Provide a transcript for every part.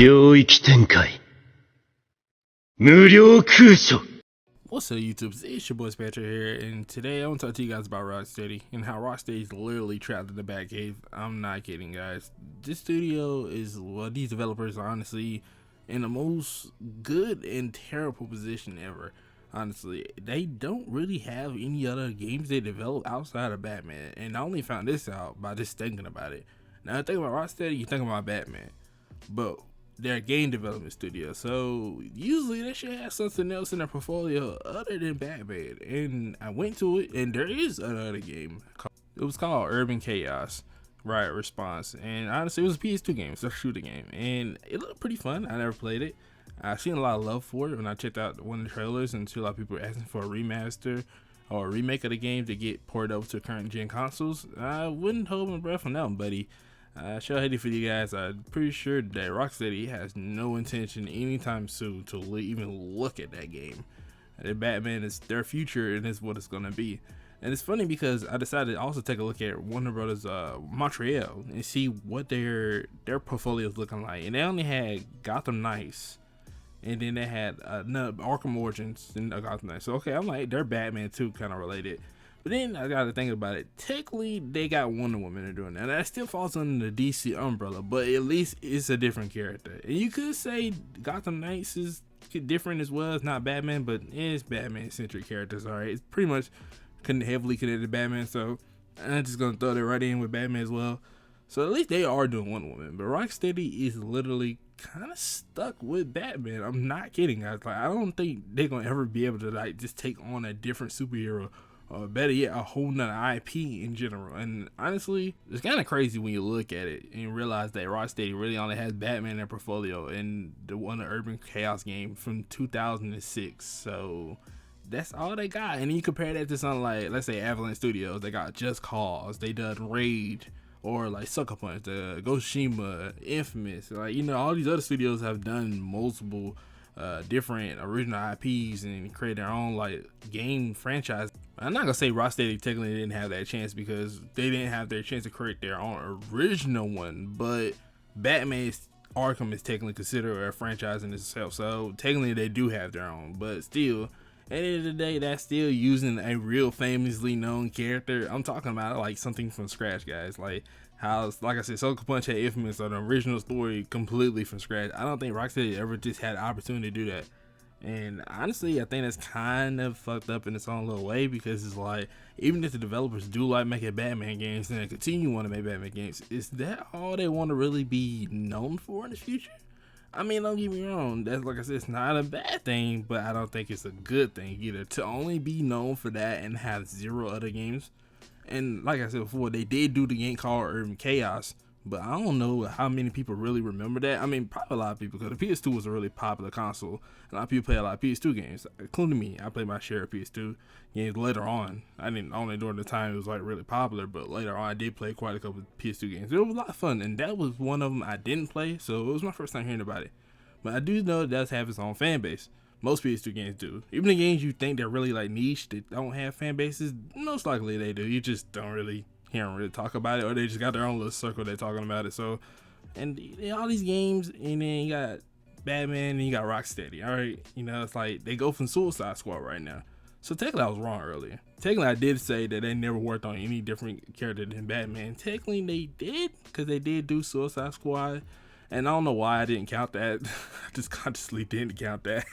領域展開。無料空所。 What's up, YouTube? It's your boy Spatcher here, and today I want to talk to you guys about Rocksteady and how Rocksteady is literally trapped in the Batcave. I'm not kidding, guys. This studio is, well, these developers are honestly in the most good and terrible position ever. Honestly, they don't really have any other games they develop outside of Batman, and I only found this out by just thinking about it. Now, think about Rocksteady, you think about Batman, but they're a game development studio, so usually they should have something else in their portfolio other than Batman. And I went to it, and there is another game. It was called Urban Chaos Riot Response, and honestly it was a PS2 game. It's a shooting game, and it looked pretty fun. I never played it. I've seen a lot of love for it when I checked out one of the trailers, and see a lot of people were asking for a remaster or a remake of the game to get ported over to current gen consoles. I wouldn't hold my breath on that one, buddy. Show hated for you guys. I'm pretty sure that Rocksteady has no intention anytime soon to even look at that game. Batman is their future, and is what it's gonna be. And it's funny because I decided to also take a look at Warner Bros Montreal and see what their portfolio is looking like. And they only had Gotham Knights, and then they had Arkham Origins and Gotham Knights. So okay, I'm like, they're Batman 2 kind of related. But then I got to think about it. Technically, they got Wonder Woman doing that. And that still falls under the DC umbrella, but at least it's a different character. And you could say Gotham Knights is different as well. It's not Batman, but it's Batman-centric characters, all right? It's pretty much heavily connected to Batman, so I'm just going to throw that right in with Batman as well. So at least they are doing Wonder Woman. But Rocksteady is literally kind of stuck with Batman. I'm not kidding, guys. Like, I don't think they're going to ever be able to like just take on a different superhero, or better yet, a whole nother IP in general. And honestly, it's kind of crazy when you look at it and realize that Rocksteady really only has Batman in their portfolio and the one of Urban Chaos game from 2006. So that's all they got. And you compare that to something like, let's say, Avalanche Studios. They got Just Cause, they done Rage, or like Sucker Punch, Ghost Shima, Infamous. Like, you know, all these other studios have done multiple different original IPs and create their own like game franchise. I'm not gonna say Rocksteady technically didn't have that chance because they didn't have their chance to create their own original one, but Batman's Arkham is technically considered a franchise in itself, so technically they do have their own. But still, at the end of the day, that's still using a real famously known character. I'm talking about like something from scratch, guys. Like how, like I said, Sucker Punch had Infamous or the original story completely from scratch. I don't think Rocksteady ever just had the opportunity to do that. And honestly, I think that's kind of fucked up in its own little way, because it's like, even if the developers do like making Batman games and they continue want to make Batman games, is that all they want to really be known for in the future? I mean, don't get me wrong, that's, like I said, it's not a bad thing, but I don't think it's a good thing either to only be known for that and have zero other games. And like I said before, they did do the game called Urban Chaos, but I don't know how many people really remember that. I mean, probably a lot of people, because the PS2 was a really popular console. A lot of people play a lot of PS2 games, including me. I played my share of PS2 games later on. I didn't only during the time it was like really popular, but later on I did play quite a couple of PS2 games. It was a lot of fun, and that was one of them I didn't play, so it was my first time hearing about it. But I do know it does have its own fan base. Most PS2 games do. Even the games you think they're really like niche, that don't have fan bases, most likely they do. You just don't really hear them really talk about it, or they just got their own little circle they're talking about it. So, and all these games, and then you got Batman and you got Rocksteady. All right, you know, it's like they go from Suicide Squad right now. So technically I was wrong earlier. Technically I did say that they never worked on any different character than Batman. Technically they did, because they did do Suicide Squad, and I don't know why I didn't count that. I just consciously didn't count that.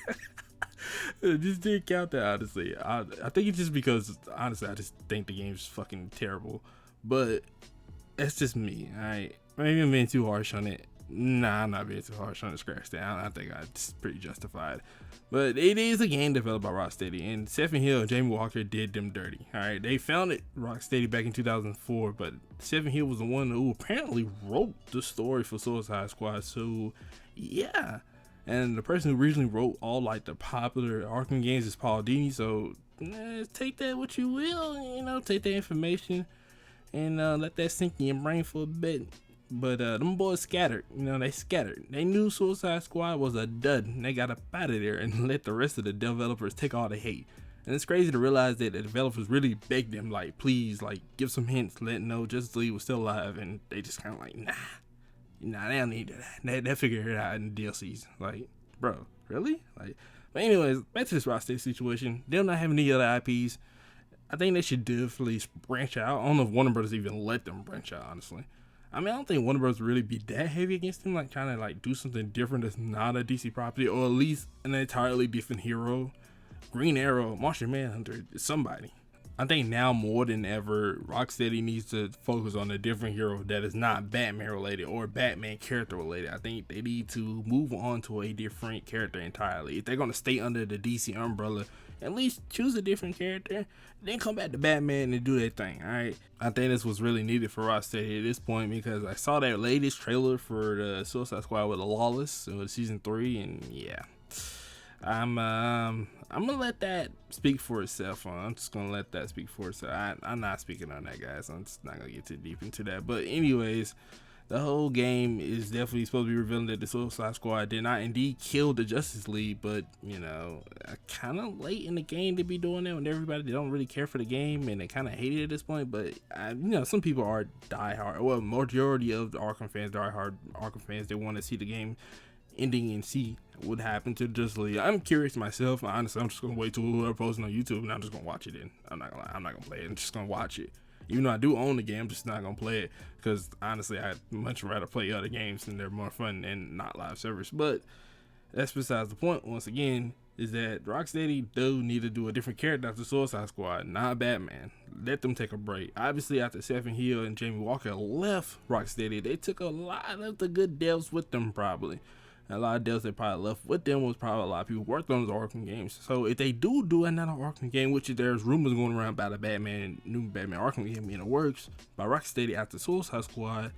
I just didn't count that, honestly. I think it's just because, honestly, I just think the game's fucking terrible. But that's just me, alright? Maybe I'm being too harsh on it. Nah, I'm not being too harsh on it. Scratch that. I think it's pretty justified. But it is a game developed by Rocksteady, and Stephen Hill and Jamie Walker did them dirty. Alright, they founded Rocksteady back in 2004, but Stephen Hill was the one who apparently wrote the story for Suicide Squad. So, yeah. And the person who originally wrote all like the popular Arkham games is Paul Dini. So take that what you will, you know, take that information and let that sink in your brain for a bit. But them boys scattered, you know, they scattered. They knew Suicide Squad was a dud, and they got up out of there and let the rest of the developers take all the hate. And it's crazy to realize that the developers really begged them, like, please, like, give some hints, let them know Justice League was still alive, and they just kind of like, nah. Nah, they don't need that. They figure it out in the DLCs. Like, bro, really? Like, but anyways, back to this Rocksteady situation. Them not having any other IPs. I think they should definitely branch out. I don't know if Warner Bros even let them branch out, honestly. I mean, I don't think Warner Bros really be that heavy against them, like trying to like do something different that's not a DC property, or at least an entirely different hero. Green Arrow, Martian Manhunter, somebody. I think now more than ever, Rocksteady needs to focus on a different hero that is not Batman related or Batman character related. I think they need to move on to a different character entirely. If they're going to stay under the DC umbrella, at least choose a different character, then come back to Batman and do their thing, alright? I think this was really needed for Rocksteady at this point, because I saw their latest trailer for the Suicide Squad with the Lawless, season 3, and yeah. I'm gonna let that speak for itself. I'm just gonna let that speak for itself. I'm not speaking on that, guys. I'm just not gonna get too deep into that. But anyways, the whole game is definitely supposed to be revealing that the Suicide Squad did not indeed kill the Justice League, but you know, kind of late in the game to be doing that when everybody, they don't really care for the game and they kind of hate it at this point. But you know, some people are diehard. Well, majority of the Arkham fans, diehard Arkham fans, they want to see the game ending and see what happened to Justice League. I'm curious myself. Honestly, I'm just gonna wait till we're posting on YouTube and I'm just gonna watch it. In I'm not gonna play it. I'm just gonna watch it. Even though I do own the game, I'm just not gonna play it because honestly, I'd much rather play other games and they're more fun and not live service. But that's besides the point. Once again, is that Rocksteady do need to do a different character after Suicide Squad, not Batman. Let them take a break. Obviously, after Stephen Hill and Jamie Walker left Rocksteady, they took a lot of the good devs with them probably. A lot of devs they probably left with them was probably a lot of people worked on those Arkham games. So if they do another Arkham game, which there's rumors going around about a new Batman Arkham game in the works by Rocksteady after Suicide Squad,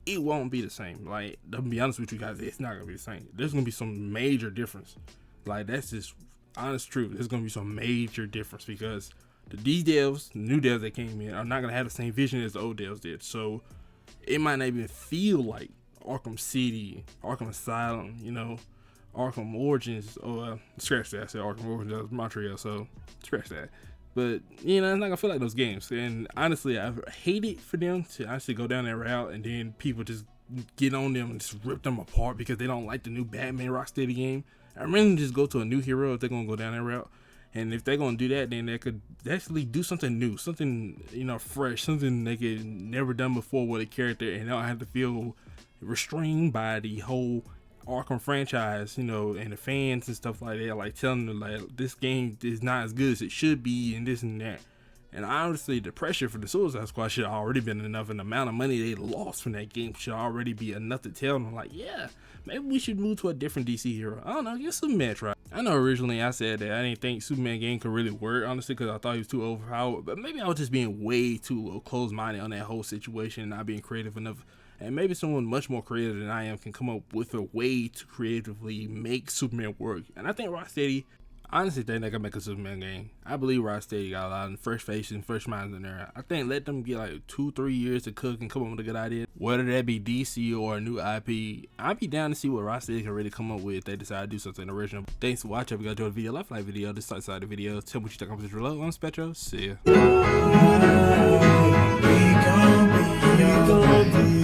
it won't be the same. Like, to be honest with you guys, it's not gonna be the same. There's gonna be some major difference. Like, that's just honest truth. There's gonna be some major difference because these devs, new devs that came in, are not gonna have the same vision as the old devs did. So it might not even feel like Arkham City, Arkham Asylum, you know, Arkham Origins, or scratch that. I said Arkham Origins, that was Montreal, so scratch that. But you know, it's not gonna feel like those games. And honestly, I hate it for them to actually go down that route, and then people just get on them and just rip them apart because they don't like the new Batman Rocksteady game. I really just go to a new hero if they're gonna go down that route. And if they're gonna do that, then they could actually do something new, something, you know, fresh, something they could never done before with a character, and they don't have to feel restrained by the whole Arkham franchise, you know, and the fans and stuff like that, like telling them like this game is not as good as it should be and this and that. And honestly, the pressure for the Suicide Squad should have already been enough, and the amount of money they lost from that game should already be enough to tell them like, yeah, maybe we should move to a different DC hero. I don't know, get Superman try. I know originally I said that I didn't think Superman game could really work, honestly, because I thought he was too overpowered, but maybe I was just being way too closed-minded on that whole situation and not being creative enough. And maybe someone much more creative than I am can come up with a way to creatively make Superman work. And I think Rocksteady, honestly, think they can make a Superman game. I believe Rocksteady got a lot of fresh faces and fresh minds in there. I think let them get like 2-3 years to cook and come up with a good idea. Whether that be DC or a new IP, I'd be down to see what Rocksteady can really come up with if they decide to do something original. Thanks for watching. If you guys enjoyed the video, like video, dislike the video. Tell me what you think. Comment below. I'm Spectro. See ya.